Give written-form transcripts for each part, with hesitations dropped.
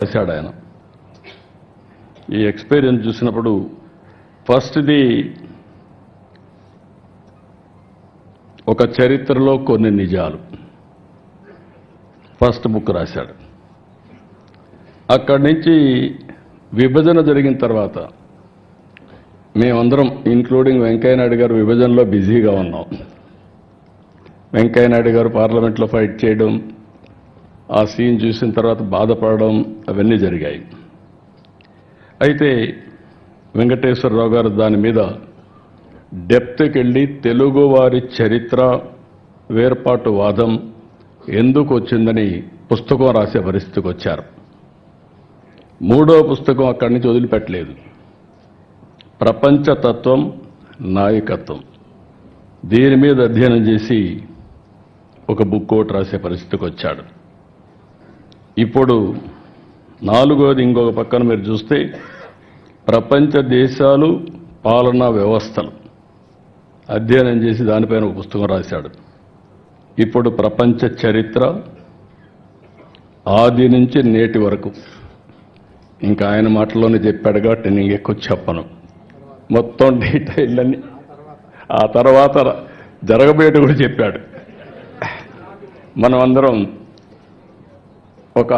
రాశాడు ఆయన. ఈ ఎక్స్పీరియన్స్ చూసినప్పుడు ఫస్ట్ది ఒక చరిత్రలో కొన్ని నిజాలు ఫస్ట్ బుక్ రాశాడు. అక్కడి నుంచి విభజన జరిగిన తర్వాత మేమందరం ఇంక్లూడింగ్ వెంకయ్యనాయుడు గారు విభజనలో బిజీగా ఉన్నాం. వెంకయ్యనాయుడు గారు పార్లమెంట్లో ఫైట్ చేయడం, ఆ సీన్ చూసిన తర్వాత బాధపడడం అవన్నీ జరిగాయి. అయితే వెంకటేశ్వరరావు గారు దాని మీద డెప్త్కి వెళ్ళి తెలుగువారి చరిత్ర వేర్పాటు వాదం ఎందుకు వచ్చిందని పుస్తకం రాసే పరిస్థితికి వచ్చారు. మూడో పుస్తకం అక్కడి నుంచి వదిలిపెట్టలేదు. ప్రపంచతత్వం, నాయకత్వం, దీని మీద అధ్యయనం చేసి ఒక బుక్ ఒకటి రాసే పరిస్థితికి వచ్చాడు. ఇప్పుడు నాలుగోది ఇంకొక పక్కన మీరు చూస్తే ప్రపంచ దేశాలు, పాలనా వ్యవస్థలు అధ్యయనం చేసి దానిపైన ఒక పుస్తకం రాశాడు. ఇప్పుడు ప్రపంచ చరిత్ర ఆది నుంచి నేటి వరకు, ఇంకా ఆయన మాటల్లోనే చెప్పాడు కాబట్టి నేను ఎక్కువ చెప్పను, మొత్తం డీటెయిల్ అన్ని ఆ తర్వాత జరగబోయేట కూడా చెప్పాడు. మనం అందరం ఒక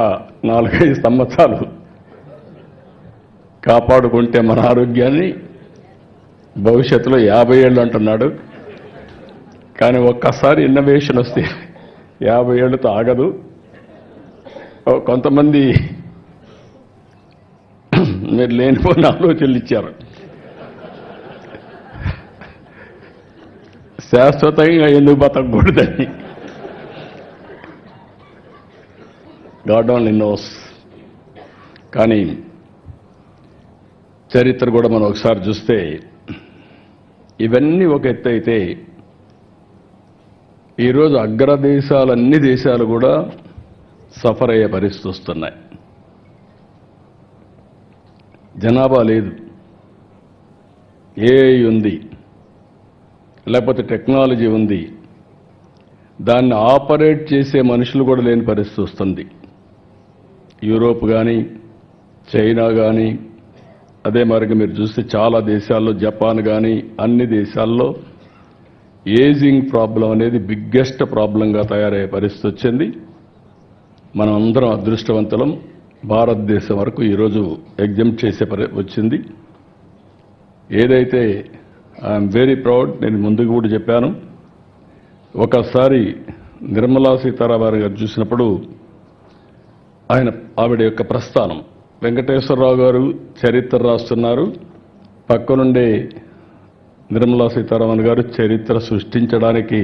4-5 సంవత్సరాలు కాపాడుకుంటే మన ఆరోగ్యాన్ని భవిష్యత్తులో 50 ఏళ్ళు అంటున్నాడు. కానీ ఒక్కసారి ఇన్నోవేషన్ వస్తే 50 ఏళ్ళతో ఆగదు. కొంతమంది మీరు లేనిపోయిన ఆలోచనలు ఇచ్చారు. శాశ్వతంగా ఎందుకు బతకూడదని. God only knows. కానీ చరిత్ర కూడా మనం ఒకసారి చూస్తే ఇవన్నీ ఒక ఎత్తు అయితే ఈరోజు అగ్రదేశాలన్ని దేశాలు కూడా సఫర్ అయ్యే పరిస్థితి వస్తున్నాయి. జనాభా లేదు, ఏఐ ఉంది, లేకపోతే టెక్నాలజీ ఉంది, దాన్ని ఆపరేట్ చేసే మనుషులు కూడా లేని పరిస్థితి వస్తుంది. యూరోప్ కానీ, చైనా కానీ, అదే మరిగా మీరు చూస్తే చాలా దేశాల్లో, జపాన్ కానీ, అన్ని దేశాల్లో ఏజింగ్ ప్రాబ్లం అనేది బిగ్గెస్ట్ ప్రాబ్లంగా తయారయ్యే పరిస్థితి వచ్చింది. మనం అందరం అదృష్టవంతులం. భారతదేశం వరకు ఈరోజు ఎగ్జామ్ చేసే వచ్చింది. ఏదైతే ఐఎమ్ వెరీ ప్రౌడ్, నేను ముందుకు కూడా చెప్పాను. ఒకసారి నిర్మలా సీతారామన్ గారు చూసినప్పుడు ఆవిడ యొక్క ప్రస్థానం, వెంకటేశ్వరరావు గారు చరిత్ర రాస్తున్నారు, పక్కనుండే నిర్మలా సీతారామన్ గారు చరిత్ర సృష్టించడానికి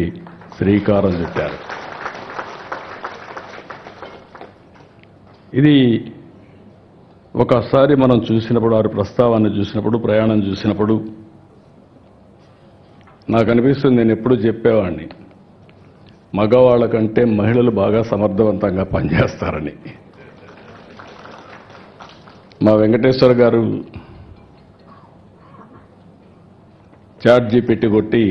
శ్రీకారం చుట్టారు. ఇది ఒకసారి మనం చూసినప్పుడు, వారి ప్రస్తావాన్ని చూసినప్పుడు, ప్రయాణం చూసినప్పుడు నాకు అనిపిస్తుంది, నేను ఎప్పుడూ చెప్పేవాడిని, మగవాళ్ళ కంటే మహిళలు బాగా సమర్థవంతంగా పనిచేస్తారని. మా వెంకటేశ్వర గారు ChatGPT కొట్టి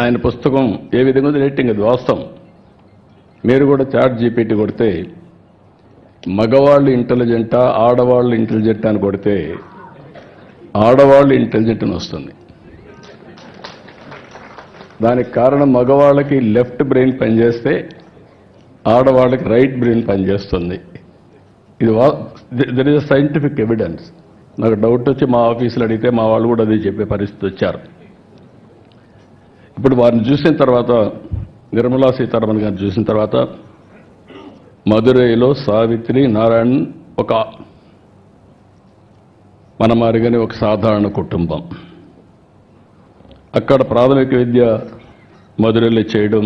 ఆయన పుస్తకం ఏ విధంగా ఉంది రేటింగ్, అది వాస్తవం. మీరు కూడా ChatGPT కొడితే మగవాళ్ళు ఇంటెలిజెంటా, ఆడవాళ్ళు ఇంటెలిజెంటా అని కొడితే ఆడవాళ్ళు ఇంటెలిజెంట్ అని వస్తుంది. దానికి కారణం మగవాళ్ళకి లెఫ్ట్ బ్రెయిన్ పనిచేస్తే ఆడవాళ్ళకి రైట్ బ్రెయిన్ పనిచేస్తుంది. ఇది there is a scientific evidence. నాకు డౌట్ వచ్చి మా ఆఫీసులో అడిగితే మా వాళ్ళు కూడా అదే చెప్పే పరిస్థితి వచ్చారు. ఇప్పుడు వారిని చూసిన తర్వాత, నిర్మలా సీతారామన్ గారిని చూసిన తర్వాత, మదురైలో సావిత్రి నారాయణ్ ఒక మన మారిగానే ఒక సాధారణ కుటుంబం. అక్కడ ప్రాథమిక విద్య మదురైలో చేయడం,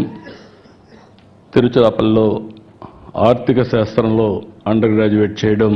తిరుచిరాపల్లిలో ఆర్థిక శాస్త్రంలో అండర్ గ్రాడ్యుయేట్ చేయడం,